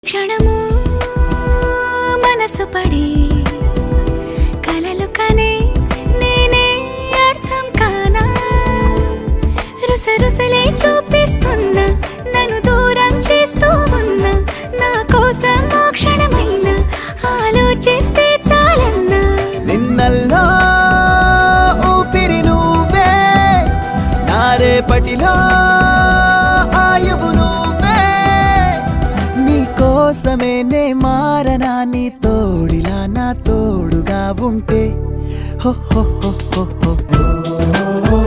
క్షణము మనసు పడి కలలు కనే నేనే అర్థం కానా రుసరుసలే చూపిస్తున్నా నన్ను దూరం చేస్తూ ఉన్నా నా కోసం ఓ క్షణమైన ఆలోచిస్తే చాలన్నా నిన్నల్లో ఊపిరి నువ్వే నా రేపటిలో ఆయువు నువ్వే నీకోసమే నే మారనా నీ తోడిలా నా తోడుగా ఉంటే హో హో హో హో హో